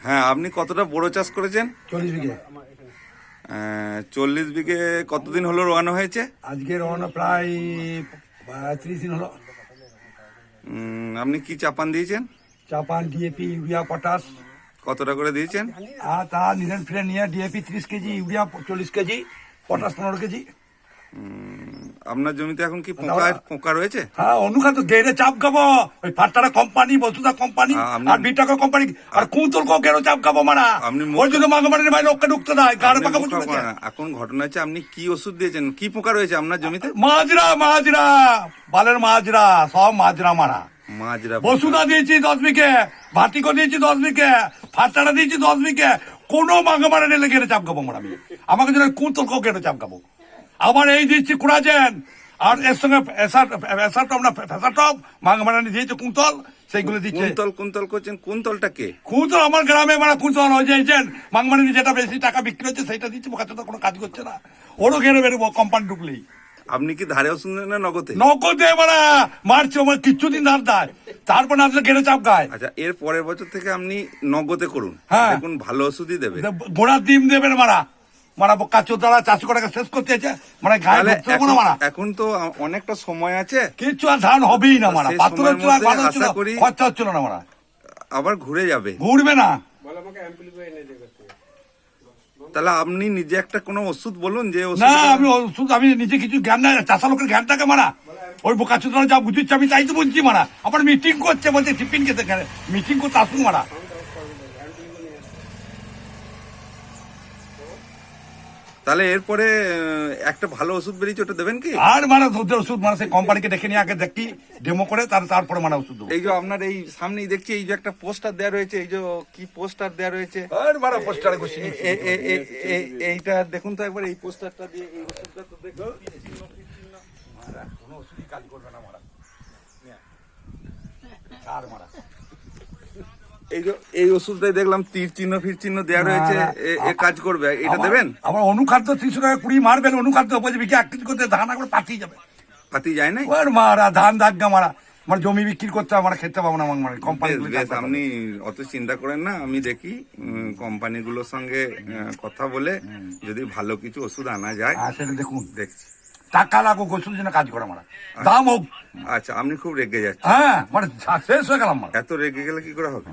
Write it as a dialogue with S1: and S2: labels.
S1: হ্যাঁ, আপনি কতটা বোরো চাষ করেছেন?
S2: 40 বিঘে।
S1: 40 বিঘে কতদিন হলো রোয়ানো হয়েছে?
S2: আজকে রওনা প্রায় 30 দিন হলো।
S1: আপনি কি চাপান দিয়েছেন?
S2: চাপান, ডিএপি, ইউরিয়া, পটাশ।
S1: কতটা করে দিয়েছেন?
S2: আর তা নিলেন ফিরে নিয়ে DAP 30 KG, urea 40 KG, potash 15 KG.
S1: আপনার জমিতে এখন কি পোকা রয়েছে?
S2: হ্যাঁ, অনুখাদ্য গেড়ে চাপ খাবো। ওই ফাটারা কোম্পানি, বসুধা কোম্পানি আর বিটাকা কোম্পানি আর কুঁতল গেড়ে চাপ খাবো মারা। ওই জন্য মাগামারির বাইরে ওকে ঢুকতে দেয়, গাড়ে পাকা বুঝতে।
S1: এখন ঘটনা হচ্ছে আপনি কি ওষুধ দিয়েছেন? কি পোকা রয়েছে আপনার জমিতে?
S2: মাজরা, বালের মাজরা, সব মাজরা মারা। বসুধা দিয়েছি 10 বিঘে, ভাটিকো দিয়েছি 10 বিঘে, ফাটারা দিয়েছি 10 বিঘে। কোনো মাগামারি নিলে গেড়ে চাপ খাবো মারা। আমি আমাকে যেন কুঁতল গেড়ে চাপ খাবো। আবার এই দিচ্ছি কুড়াজেন, আর এর সঙ্গে মাগামারি দিয়েছে কুন্তল, সেইগুলো দিচ্ছে।
S1: কুন্তল করছেন? কুন্তলটা কে?
S2: কুন্তল আমার গ্রামে মারা কুন্তল হয়ে যাইছেন। মাগামারি যেটা বেশি টাকা বিক্রি হচ্ছে সেটা দিচ্ছে, বোকা তো কোনো কাজ করছে না। ওরও ঘেরে বেরোবো কোম্পানি ঢুকলেই।
S1: আপনি কি ধারে ওষুধ না নগদে?
S2: নগদে মারা মারছে, আমার কিছুদিন ধার দেয়, তারপর না আসলে ঘেরে চাপ গায়।
S1: আচ্ছা, এর পরের বছর থেকে আপনি নগদে করুন,
S2: হ্যাঁ,
S1: দেখুন ভালো ওষুধই দেবে।
S2: গোড়ার ডিম দেবেন মারা। কাচো দ্বারা চাষ করে শেষ করতে আছে মানে গায়ে ঢুকতে হবে না মারা।
S1: এখন তো অনেকটা সময় আছে,
S2: কিছু আর ধান হবেই না মারা। পাথর হচ্ছিল, খরচা হচ্ছিল না মারা।
S1: আবার ঘুরে যাবে।
S2: ঘুরবে না।
S1: তাহলে আপনি নিজে একটা কোনো ওষুধ বলুন যে
S2: না, আমি নিজে কিছু জ্ঞান নাই, চাষা লোকের জ্ঞান থাকে মারা। ওই বোকাচোদরা যা বুঝিচ্ছে আমি তাই তো বলছি মারা। আবার মিটিং করছে, বলছে টিফিন খেতে, মিটিং করতে আসুন মারা।
S1: তাহলে এরপরে একটা ভালো ওষুধ বেরিয়েছে, ওটা দেবেন কি?
S2: আর মারা ওষুধ মারা সেই কোম্পানিকে দেখে নিয়ে আগে দেখি, ডেমো করে তারপরে মারা ওষুধ দেবো।
S1: এই যে আপনার এই সামনেই দেখছি এই যে একটা পোস্টার দেওয়া রয়েছে, এই যে কি পোস্টার দেওয়া রয়েছে?
S2: আর মারা পোস্টারে বসে
S1: এইটা দেখুন তো একবার, এই পোস্টারটা দিয়ে এই ওষুধটা তো দেখুন।
S2: কোনো ওষুধই কাজ করবে না মারা। আর মারা
S1: এই যে এই ওষুধটাই দেখলাম তীর চিহ্ন ফির চিহ্ন দেওয়া রয়েছে, এ কাজ করবে, এটা দেবেন?
S2: আমার অনুখাদ্য 300 টাকা 20 মারবেন, অনুখাদ্য বিঘে 1 কেজি করতে ধান একবার পাঠিয়ে যাবে।
S1: পাতি যায় না
S2: ওর মারা ধান দাগা মারা। আমার জমি বিক্রি করতে হবে, খেতে পাবো না। কোম্পানি
S1: আপনি অত চিন্তা করেন না, আমি দেখি কোম্পানিগুলোর সঙ্গে কথা বলে যদি ভালো কিছু ওষুধ আনা যায়।
S2: সেটা দেখুন,
S1: দেখছি।
S2: টাকা লাগো গোসল যেন কাজ করে মারা, দাম হোক।
S1: আচ্ছা, আপনি খুব রেগে যাচ্ছেন।
S2: হ্যাঁ, মানে শেষ হয়ে গেলাম।
S1: এত রেগে গেলে কি করে হবে?